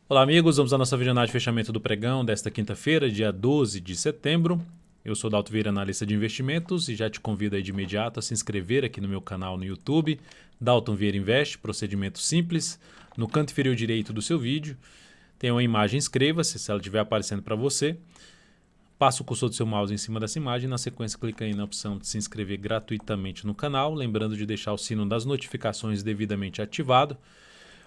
Olá, amigos. Vamos à nossa videoanálise de fechamento do pregão desta quinta-feira, dia 12 de setembro. Eu sou Dalton Vieira, analista de investimentos, e já te convido aí de imediato a se inscrever aqui no meu canal no YouTube, Dalton Vieira Invest, procedimento simples. No canto inferior direito do seu vídeo tem uma imagem, inscreva-se, se ela estiver aparecendo para você. Passa o cursor do seu mouse em cima dessa imagem e na sequência clica aí na opção de se inscrever gratuitamente no canal, lembrando de deixar o sino das notificações devidamente ativado,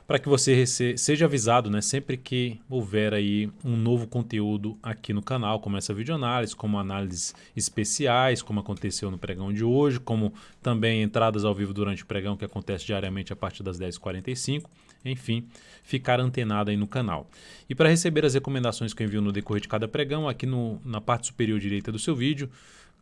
para que você seja avisado, né, sempre que houver aí um novo conteúdo aqui no canal, como essa videoanálise, como análises especiais, como aconteceu no pregão de hoje, como também entradas ao vivo durante o pregão, que acontece diariamente a partir das 10h45, enfim, ficar antenado aí no canal. E para receber as recomendações que eu envio no decorrer de cada pregão, aqui na parte superior direita do seu vídeo,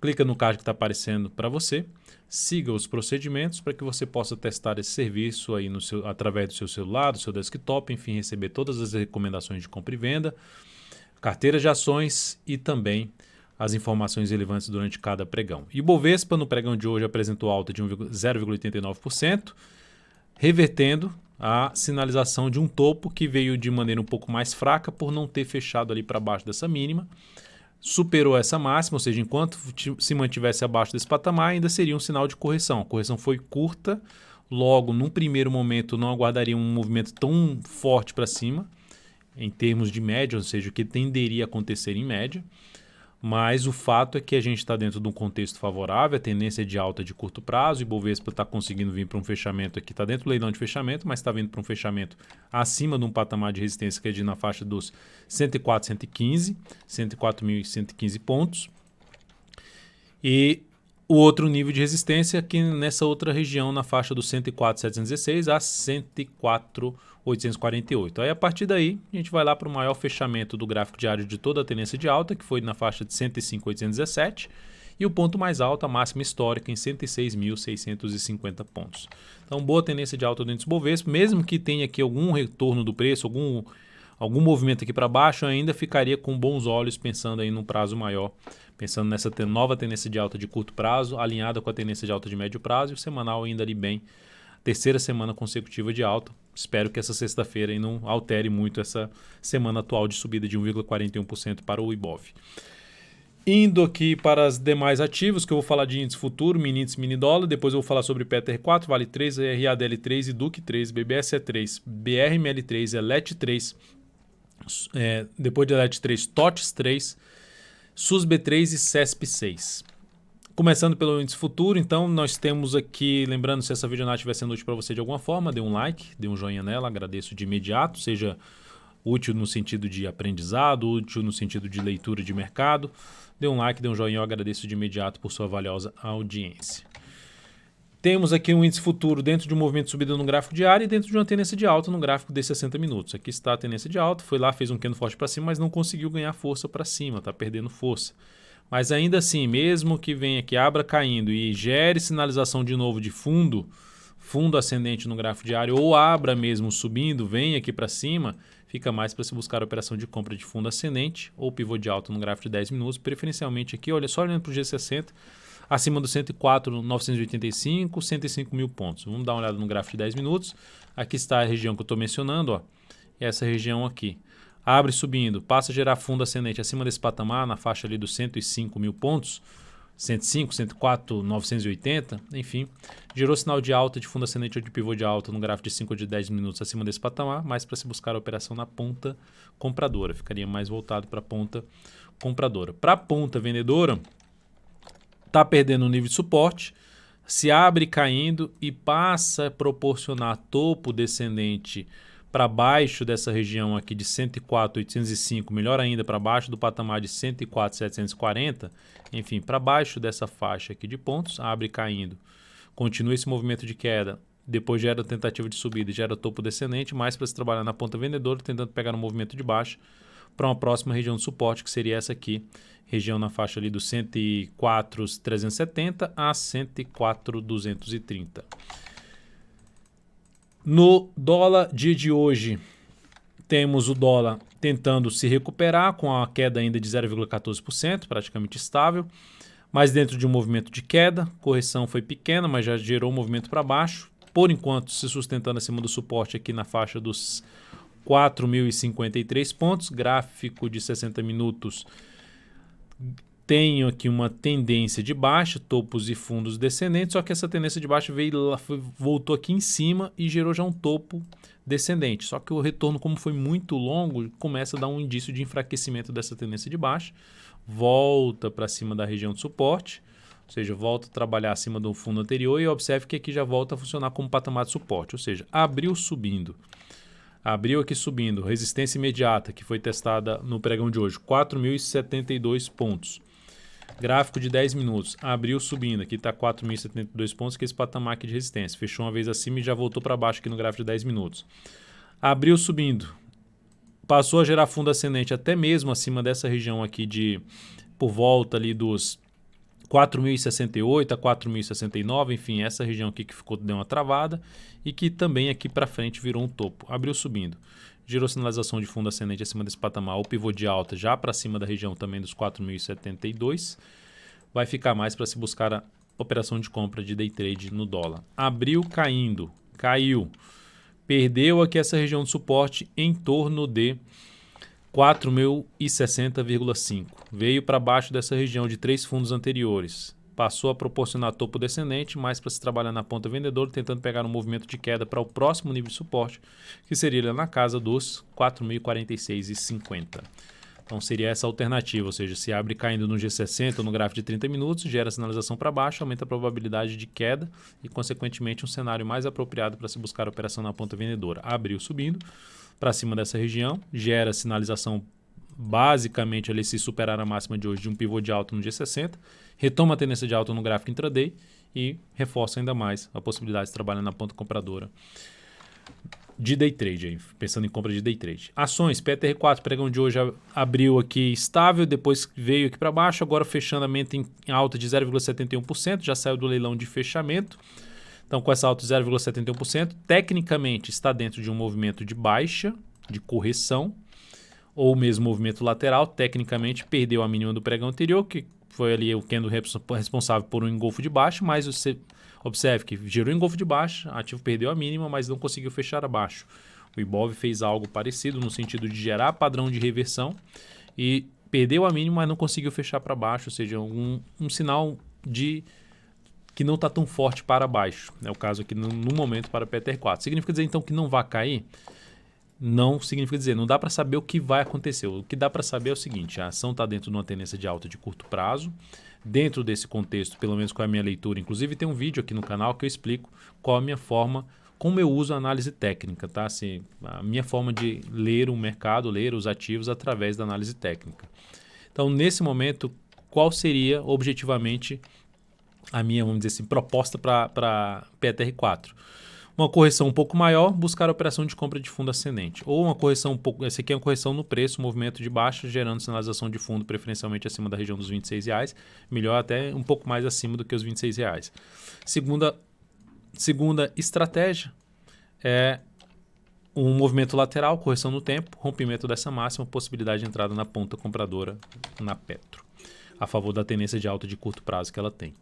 clica no card que está aparecendo para você, siga os procedimentos para que você possa testar esse serviço aí através do seu celular, do seu desktop, enfim, receber todas as recomendações de compra e venda, carteiras de ações e também as informações relevantes durante cada pregão. E o Bovespa no pregão de hoje apresentou alta de 0,89%, revertendo a sinalização de um topo que veio de maneira um pouco mais fraca por não ter fechado ali para baixo dessa mínima. Superou essa máxima, ou seja, enquanto se mantivesse abaixo desse patamar, ainda seria um sinal de correção. A correção foi curta, logo, num primeiro momento, não aguardaria um movimento tão forte para cima, em termos de média, ou seja, o que tenderia a acontecer em média. Mas o fato é que a gente está dentro de um contexto favorável, a tendência é de alta de curto prazo, e o Bovespa está conseguindo vir para um fechamento aqui, está dentro do leilão de fechamento, mas está vindo para um fechamento acima de um patamar de resistência que é de na faixa dos 104.115 pontos. E o outro nível de resistência aqui nessa outra região, na faixa dos 104.716 a 104.848. Aí a partir daí, a gente vai lá para o maior fechamento do gráfico diário de toda a tendência de alta, que foi na faixa de 105.817, e o ponto mais alto, a máxima histórica, em 106.650 pontos. Então, boa tendência de alta dentro do Bovespa, mesmo que tenha aqui algum retorno do preço, algum movimento aqui para baixo, ainda ficaria com bons olhos pensando aí num prazo maior, pensando nessa nova tendência de alta de curto prazo, alinhada com a tendência de alta de médio prazo, e o semanal ainda ali bem, terceira semana consecutiva de alta. Espero que essa sexta-feira aí não altere muito essa semana atual de subida de 1,41% para o Ibov. Indo aqui para os demais ativos, que eu vou falar de índice futuro, mini índice, mini dólar, depois eu vou falar sobre PETR4, Vale 3, RADL3, IDUC 3, BBSE3, BRML3, ELET3, depois de ELET3, TOTS 3, SUSB3 e CESP6. Começando pelo índice futuro, então nós temos aqui, lembrando, se essa videoanálise estiver sendo útil para você de alguma forma, dê um like, dê um joinha nela, agradeço de imediato, seja útil no sentido de aprendizado, útil no sentido de leitura de mercado, dê um like, dê um joinha, eu agradeço de imediato por sua valiosa audiência. Temos aqui um índice futuro dentro de um movimento de subida no gráfico diário e dentro de uma tendência de alta no gráfico de 60 minutos. Aqui está a tendência de alta, foi lá, fez um candle forte para cima, mas não conseguiu ganhar força para cima, está perdendo força. Mas ainda assim, mesmo que venha aqui, abra caindo e gere sinalização de novo de fundo ascendente no gráfico diário, ou abra mesmo subindo, venha aqui para cima, fica mais para se buscar a operação de compra de fundo ascendente ou pivô de alta no gráfico de 10 minutos, preferencialmente aqui, olha só olhando para o G60, acima do 104.985, 105 mil pontos. Vamos dar uma olhada no gráfico de 10 minutos. Aqui está a região que eu estou mencionando, ó, essa região aqui. Abre subindo, passa a gerar fundo ascendente acima desse patamar, na faixa ali dos 105 mil pontos, 105, 104, 980, enfim. Gerou sinal de alta de fundo ascendente ou de pivô de alta no gráfico de 5 ou de 10 minutos acima desse patamar, mais para se buscar a operação na ponta compradora. Ficaria mais voltado para a ponta compradora. Para a ponta vendedora, está perdendo o nível de suporte, se abre caindo e passa a proporcionar topo descendente para baixo dessa região aqui de 104.805, melhor ainda para baixo do patamar de 104.740, enfim, para baixo dessa faixa aqui de pontos, abre caindo, continua esse movimento de queda, depois gera tentativa de subida e gera topo descendente, mais para se trabalhar na ponta vendedora, tentando pegar um movimento de baixo para uma próxima região de suporte, que seria essa aqui, região na faixa ali dos 104.370 a 104.230. No dólar, dia de hoje, temos o dólar tentando se recuperar com a queda ainda de 0,14%, praticamente estável, mas dentro de um movimento de queda, correção foi pequena, mas já gerou um movimento para baixo, por enquanto se sustentando acima do suporte aqui na faixa dos 4.053 pontos, gráfico de 60 minutos. Tenho aqui uma tendência de baixa, topos e fundos descendentes, só que essa tendência de baixa voltou aqui em cima e gerou já um topo descendente. Só que o retorno, como foi muito longo, começa a dar um indício de enfraquecimento dessa tendência de baixa, volta para cima da região de suporte, ou seja, volta a trabalhar acima do fundo anterior e observe que aqui já volta a funcionar como patamar de suporte, ou seja, abriu subindo. Abriu aqui subindo, resistência imediata que foi testada no pregão de hoje, 4.072 pontos. Gráfico de 10 minutos, abriu subindo, aqui está 4.072 pontos, que é esse patamar aqui de resistência. Fechou uma vez acima e já voltou para baixo aqui no gráfico de 10 minutos. Abriu subindo, passou a gerar fundo ascendente até mesmo acima dessa região aqui de por volta ali dos 4.068 a 4.069, enfim, essa região aqui que deu uma travada e que também aqui para frente virou um topo. Abriu subindo, gerou sinalização de fundo ascendente acima desse patamar, o pivô de alta já para cima da região também dos 4.072. Vai ficar mais para se buscar a operação de compra de day trade no dólar. Abriu caindo, caiu, perdeu aqui essa região de suporte em torno de 4.060,5. Veio para baixo dessa região de 3 fundos anteriores. Passou a proporcionar topo descendente, mais para se trabalhar na ponta vendedora, tentando pegar um movimento de queda para o próximo nível de suporte, que seria na casa dos 4.046,50. Então seria essa alternativa, ou seja, se abre caindo no G60 ou no gráfico de 30 minutos, gera sinalização para baixo, aumenta a probabilidade de queda e, consequentemente, um cenário mais apropriado para se buscar a operação na ponta vendedora. Abriu subindo para cima dessa região, gera sinalização basicamente ali se superar a máxima de hoje de um pivô de alta no G60, retoma a tendência de alta no gráfico intraday e reforça ainda mais a possibilidade de trabalhar na ponta compradora de day trade, aí, pensando em compra de day trade. Ações, PTR4, pregão de hoje abriu aqui estável, depois veio aqui para baixo, agora fechando a meta em alta de 0,71%, já saiu do leilão de fechamento. Então, com essa alta de 0,71%, tecnicamente está dentro de um movimento de baixa, de correção, ou mesmo movimento lateral. Tecnicamente, perdeu a mínima do pregão anterior, que foi ali o candle responsável por um engolfo de baixa, mas você observe que gerou engolfo de baixa, ativo perdeu a mínima, mas não conseguiu fechar abaixo. O Ibov fez algo parecido no sentido de gerar padrão de reversão e perdeu a mínima, mas não conseguiu fechar para baixo, ou seja, um sinal de que não está tão forte para baixo. É o caso aqui no momento para o PTR4. Significa dizer então que não vai cair? Não significa dizer, não dá para saber o que vai acontecer. O que dá para saber é o seguinte, a ação está dentro de uma tendência de alta de curto prazo. Dentro desse contexto, pelo menos com a minha leitura, inclusive tem um vídeo aqui no canal que eu explico qual a minha forma, como eu uso a análise técnica, tá? Assim, a minha forma de ler o mercado, ler os ativos através da análise técnica. Então, nesse momento, qual seria objetivamente a minha, vamos dizer assim, proposta para PTR4? Uma correção um pouco maior, buscar a operação de compra de fundo ascendente. Ou uma correção um pouco, essa aqui é uma correção no preço, movimento de baixa, gerando sinalização de fundo preferencialmente acima da região dos R$26, melhor até um pouco mais acima do que os R$26. Segunda estratégia é um movimento lateral, correção no tempo, rompimento dessa máxima, possibilidade de entrada na ponta compradora na Petro, a favor da tendência de alta de curto prazo que ela tem.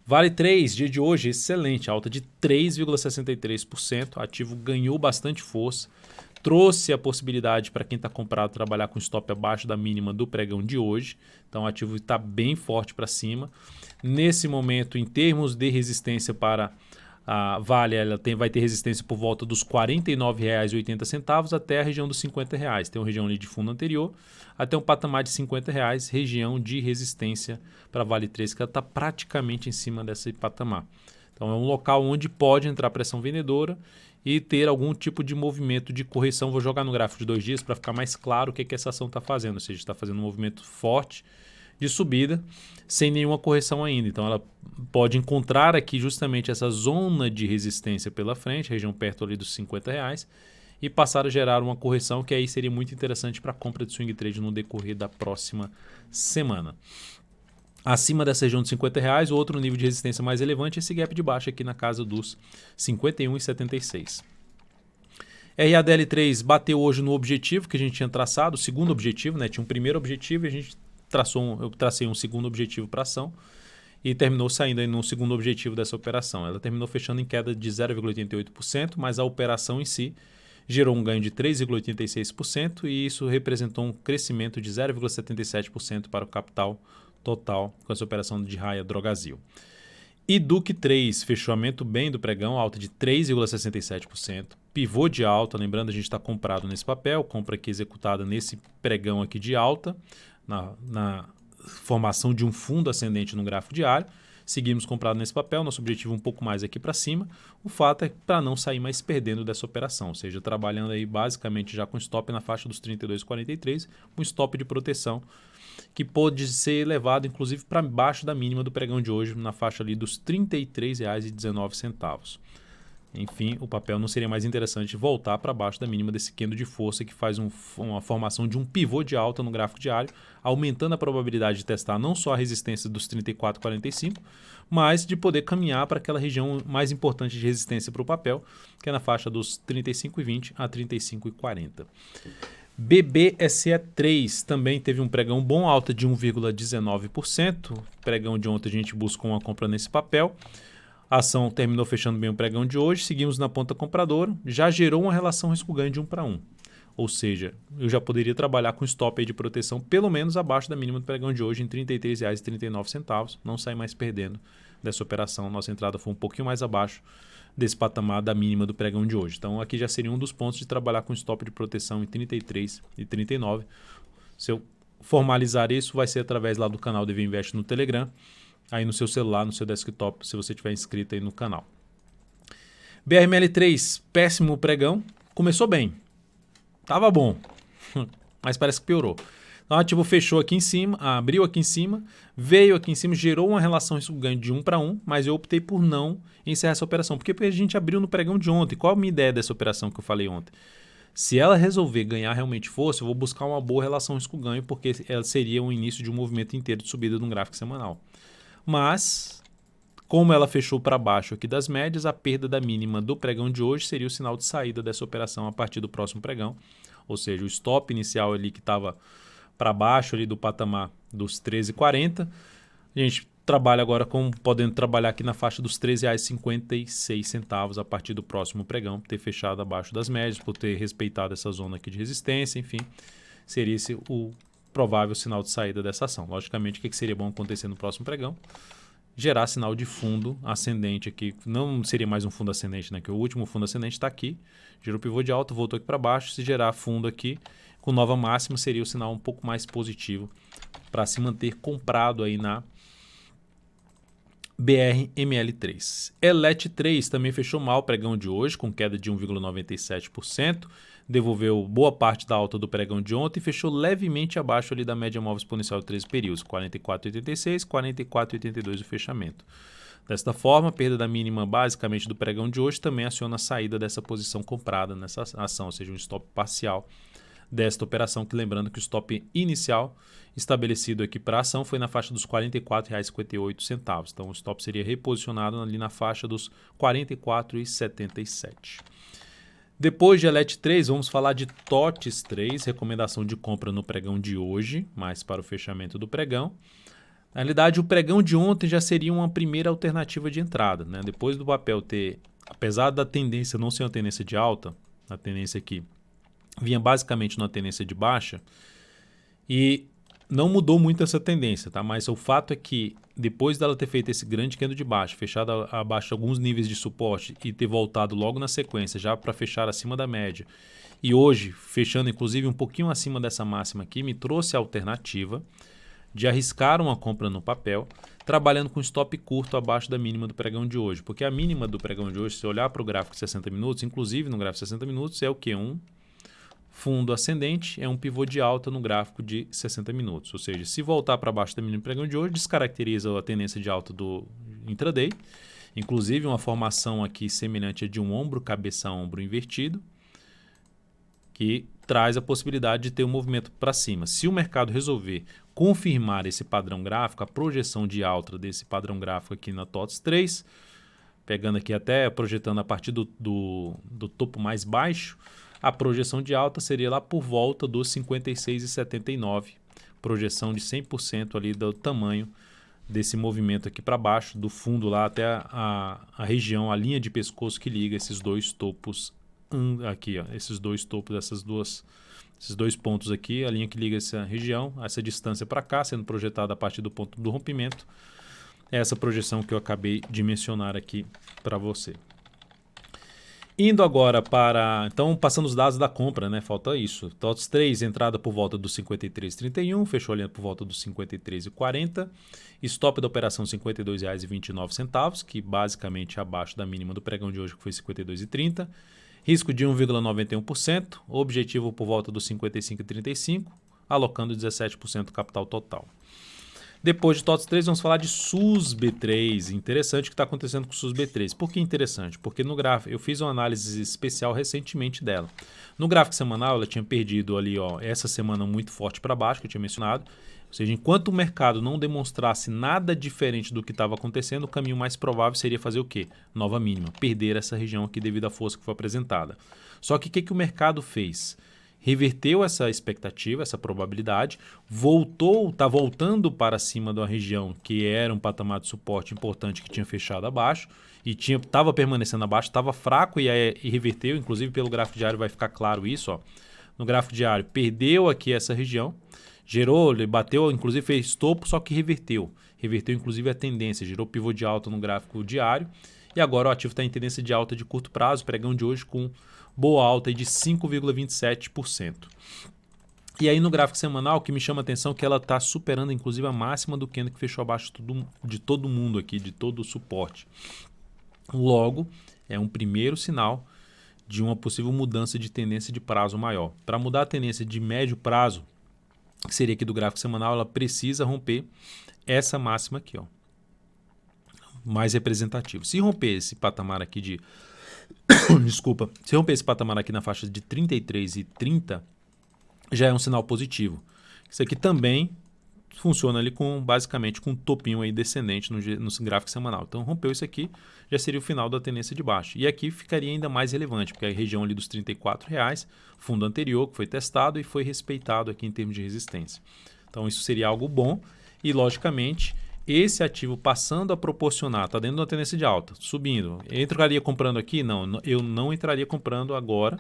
Vale 3, dia de hoje, excelente, alta de 3,63%, ativo ganhou bastante força, trouxe a possibilidade para quem está comprado trabalhar com stop abaixo da mínima do pregão de hoje, então o ativo está bem forte para cima. Nesse momento, em termos de resistência para a Vale, ela vai ter resistência por volta dos R$ 49,80 até a região dos R$ 50. Tem uma região ali de fundo anterior, até um patamar de R$ 50, região de resistência para Vale 3, que ela está praticamente em cima desse patamar. Então é um local onde pode entrar pressão vendedora e ter algum tipo de movimento de correção. Vou jogar no gráfico de 2 dias para ficar mais claro o que essa ação está fazendo, ou seja, está fazendo um movimento forte de subida sem nenhuma correção ainda. Então ela pode encontrar aqui justamente essa zona de resistência pela frente, região perto ali dos R$ 50, e passar a gerar uma correção que aí seria muito interessante para a compra de swing trade no decorrer da próxima semana. Acima dessa região de R$ 50, o outro nível de resistência mais relevante é esse gap de baixa aqui na casa dos 51,76. RADL3 bateu hoje no objetivo que a gente tinha traçado, o segundo objetivo, né? Tinha um primeiro objetivo e a gente eu tracei um segundo objetivo para a ação e terminou saindo aí no segundo objetivo dessa operação. Ela terminou fechando em queda de 0,88%, mas a operação em si gerou um ganho de 3,86% e isso representou um crescimento de 0,77% para o capital total com essa operação de Raia Drogasil. E Duque 3 fechou bem do pregão, alta de 3,67%. Pivô de alta, lembrando, a gente está comprado nesse papel, compra aqui executada nesse pregão aqui de alta, na formação de um fundo ascendente no gráfico diário. Seguimos comprado nesse papel, nosso objetivo um pouco mais aqui para cima. O fato é para não sair mais perdendo dessa operação, ou seja, trabalhando aí basicamente já com stop na faixa dos 32,43, um stop de proteção que pode ser levado inclusive para baixo da mínima do pregão de hoje, na faixa ali dos R$ 33,19. Enfim, o papel não seria mais interessante voltar para baixo da mínima desse candle de força que faz uma formação de um pivô de alta no gráfico diário, aumentando a probabilidade de testar não só a resistência dos 34,45, mas de poder caminhar para aquela região mais importante de resistência para o papel, que é na faixa dos 35,20 a 35,40. BBSE3 também teve um pregão bom, alta de 1,19%. Pregão de ontem a gente buscou uma compra nesse papel. A ação terminou fechando bem o pregão de hoje, seguimos na ponta compradora, já gerou uma relação risco-ganho de 1 para 1. Ou seja, eu já poderia trabalhar com stop aí de proteção pelo menos abaixo da mínima do pregão de hoje em R$ 33,39, não sair mais perdendo dessa operação. Nossa entrada foi um pouquinho mais abaixo desse patamar da mínima do pregão de hoje. Então aqui já seria um dos pontos de trabalhar com stop de proteção em 33,39. Se eu formalizar isso, vai ser através lá do canal DV Invest no Telegram, aí no seu celular, no seu desktop, se você estiver inscrito aí no canal. BRML3, péssimo pregão, começou bem, tava bom, mas parece que piorou. Então, o ativo fechou aqui em cima, abriu aqui em cima, veio aqui em cima, gerou uma relação risco-ganho de 1 para 1, mas eu optei por não encerrar essa operação, porque a gente abriu no pregão de ontem. Qual a minha ideia dessa operação que eu falei ontem? Se ela resolver ganhar realmente força, eu vou buscar uma boa relação risco-ganho, porque ela seria o início de um movimento inteiro de subida de um gráfico semanal. Mas, como ela fechou para baixo aqui das médias, a perda da mínima do pregão de hoje seria o sinal de saída dessa operação a partir do próximo pregão. Ou seja, o stop inicial ali que estava para baixo ali do patamar dos 13,40. A gente trabalha agora podendo trabalhar aqui na faixa dos R$ 13,56 a partir do próximo pregão, por ter fechado abaixo das médias, por ter respeitado essa zona aqui de resistência, enfim, seria esse o provável sinal de saída dessa ação. Logicamente, o que seria bom acontecer no próximo pregão? Gerar sinal de fundo ascendente aqui. Não seria mais um fundo ascendente, né? Que o último fundo ascendente está aqui, gerou pivô de alta, voltou aqui para baixo. Se gerar fundo aqui com nova máxima, seria o sinal um pouco mais positivo para se manter comprado aí na BRML3. ELET3 também fechou mal o pregão de hoje, com queda de 1,97%. Devolveu boa parte da alta do pregão de ontem e fechou levemente abaixo ali da média móvel exponencial de 13 períodos, 44,86, 44,82 o fechamento. Desta forma, a perda da mínima basicamente do pregão de hoje também aciona a saída dessa posição comprada nessa ação, ou seja, um stop parcial desta operação, que lembrando que o stop inicial estabelecido aqui para a ação foi na faixa dos R$ 44,58. Então o stop seria reposicionado ali na faixa dos R$ 44,77. Depois de ELET 3, vamos falar de TOTS 3, recomendação de compra no pregão de hoje, mais para o fechamento do pregão. Na realidade, o pregão de ontem já seria uma primeira alternativa de entrada, né? Depois do papel ter, apesar da tendência não ser uma tendência de alta, a tendência aqui vinha basicamente numa tendência de baixa e não mudou muito essa tendência, tá? Mas o fato é que depois dela ter feito esse grande candle de baixa, fechado abaixo de alguns níveis de suporte e ter voltado logo na sequência já para fechar acima da média e hoje fechando inclusive um pouquinho acima dessa máxima aqui, me trouxe a alternativa de arriscar uma compra no papel, trabalhando com stop curto abaixo da mínima do pregão de hoje, porque a mínima do pregão de hoje, se olhar para o gráfico de 60 minutos, inclusive no gráfico de 60 minutos, é o que? Um fundo ascendente, é um pivô de alta no gráfico de 60 minutos. Ou seja, se voltar para baixo da mínima do pregão de hoje, descaracteriza a tendência de alta do intraday. Inclusive, uma formação aqui semelhante a de um ombro, cabeça a ombro invertido, que traz a possibilidade de ter um movimento para cima. Se o mercado resolver confirmar esse padrão gráfico, a projeção de alta desse padrão gráfico aqui na TOTS 3, pegando aqui até projetando a partir do topo mais baixo, a projeção de alta seria lá por volta dos 56,79, projeção de 100% ali do tamanho desse movimento aqui para baixo, do fundo lá até a região, a linha de pescoço que liga esses dois topos aqui, ó, esses dois topos, esses dois pontos aqui, a linha que liga essa região, essa distância para cá, sendo projetada a partir do ponto do rompimento. É essa projeção que eu acabei de mencionar aqui para você. Indo agora para... Então, passando os dados da compra, né? Falta isso. TOTS 3, entrada por volta dos 53,31, fechou ali por volta dos 53,40. Stop da operação R$ 52,29, que basicamente é abaixo da mínima do pregão de hoje, que foi 52,30. Risco de 1,91%, objetivo por volta dos 55,35, alocando 17% do capital total. Depois de TOTS 3, vamos falar de SUSB3. Interessante o que está acontecendo com o SUSB3. Por que interessante? Porque no gráfico, eu fiz uma análise especial recentemente dela. No gráfico semanal, ela tinha perdido ali, ó, essa semana muito forte para baixo, que eu tinha mencionado. Ou seja, enquanto o mercado não demonstrasse nada diferente do que estava acontecendo, o caminho mais provável seria fazer o quê? Nova mínima, perder essa região aqui devido à força que foi apresentada. Só que o que o mercado fez? Reverteu essa expectativa, essa probabilidade, está voltando para cima da região que era um patamar de suporte importante que tinha fechado abaixo e estava permanecendo abaixo, estava fraco e reverteu, inclusive pelo gráfico diário vai ficar claro isso. Ó. No gráfico diário perdeu aqui essa região, gerou, bateu, inclusive fez topo, só que reverteu. Reverteu inclusive a tendência, gerou pivô de alta no gráfico diário e agora o ativo está em tendência de alta de curto prazo, pregão de hoje com boa alta de 5,27%. E aí no gráfico semanal, o que me chama a atenção é que ela está superando inclusive a máxima do candle que fechou abaixo de todo mundo aqui, de todo o suporte. Logo, é um primeiro sinal de uma possível mudança de tendência de prazo maior. Para mudar a tendência de médio prazo, que seria aqui do gráfico semanal, ela precisa romper essa máxima aqui, ó, mais representativo. Se romper esse patamar aqui de desculpa, se romper esse patamar aqui na faixa de 33,30, já é um sinal positivo. Isso aqui também funciona ali basicamente com um topinho aí descendente no gráfico semanal. Então rompeu isso aqui, já seria o final da tendência de baixo. E aqui ficaria ainda mais relevante, porque a região ali dos R$ 34,00, fundo anterior que foi testado e foi respeitado aqui em termos de resistência. Então isso seria algo bom e logicamente esse ativo passando a proporcionar, está dentro de uma tendência de alta, subindo. Eu entraria comprando aqui? Não, eu não entraria comprando agora.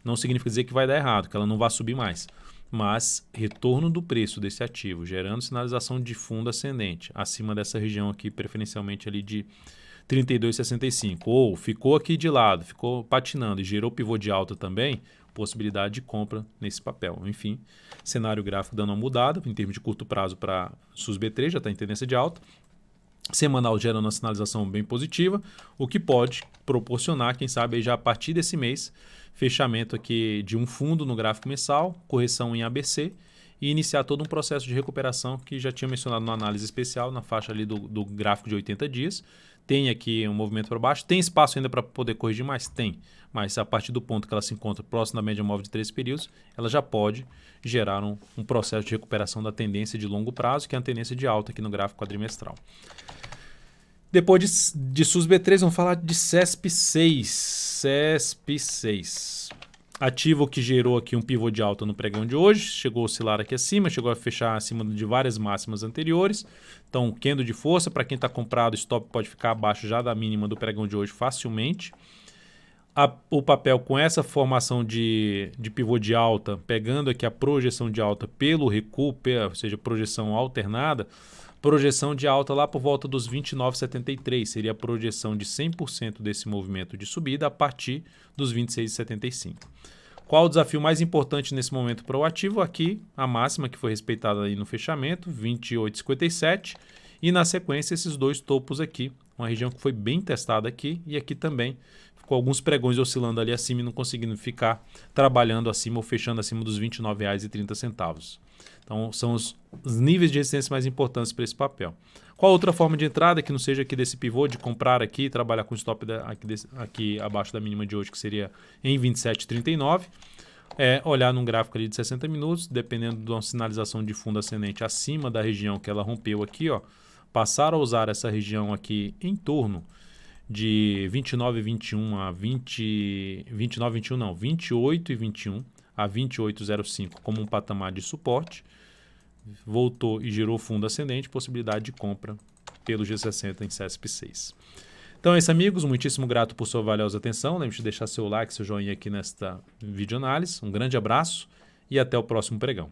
Não significa dizer que vai dar errado, que ela não vai subir mais. Mas retorno do preço desse ativo, gerando sinalização de fundo ascendente, acima dessa região aqui, preferencialmente ali de 32,65. Ou ficou aqui de lado, ficou patinando e gerou pivô de alta também, possibilidade de compra nesse papel. Enfim, cenário gráfico dando uma mudada, em termos de curto prazo para SUSB3, já está em tendência de alta. Semanal gerando uma sinalização bem positiva, o que pode proporcionar, quem sabe, aí já a partir desse mês, fechamento aqui de um fundo no gráfico mensal, correção em ABC e iniciar todo um processo de recuperação que já tinha mencionado na análise especial, na faixa ali do gráfico de 80 dias. Tem aqui um movimento para baixo, tem espaço ainda para poder corrigir mais? Tem, mas a partir do ponto que ela se encontra próximo da média móvel de 13 períodos, ela já pode gerar um processo de recuperação da tendência de longo prazo, que é a tendência de alta aqui no gráfico quadrimestral. Depois de SUSB3, vamos falar de CESP6. CESP6. Ativo que gerou aqui um pivô de alta no pregão de hoje, chegou a oscilar aqui acima, chegou a fechar acima de várias máximas anteriores. Então, candle de força, para quem está comprado, o stop pode ficar abaixo já da mínima do pregão de hoje facilmente. O papel com essa formação de pivô de alta, pegando aqui a projeção de alta pelo recuo, ou seja, projeção alternada, projeção de alta lá por volta dos 29,73, seria a projeção de 100% desse movimento de subida a partir dos 26,75. Qual o desafio mais importante nesse momento para o ativo? Aqui, a máxima que foi respeitada aí no fechamento, 28,57, e na sequência esses dois topos aqui, uma região que foi bem testada aqui e aqui também, com alguns pregões oscilando ali acima e não conseguindo ficar trabalhando acima ou fechando acima dos R$ 29,30. Então, são os níveis de resistência mais importantes para esse papel. Qual outra forma de entrada que não seja aqui desse pivô, de comprar aqui e trabalhar com stop aqui abaixo da mínima de hoje, que seria em 27,39? É olhar num gráfico ali de 60 minutos, dependendo de uma sinalização de fundo ascendente acima da região que ela rompeu aqui, ó, passar a usar essa região aqui em torno de 29,21 a 28,21 a 28,05 como um patamar de suporte, voltou e gerou fundo ascendente, possibilidade de compra pelo G60 em CESP6. Então é isso, amigos. Muitíssimo grato por sua valiosa atenção. Lembre-se de deixar seu like, seu joinha aqui nesta videoanálise. Um grande abraço e até o próximo pregão.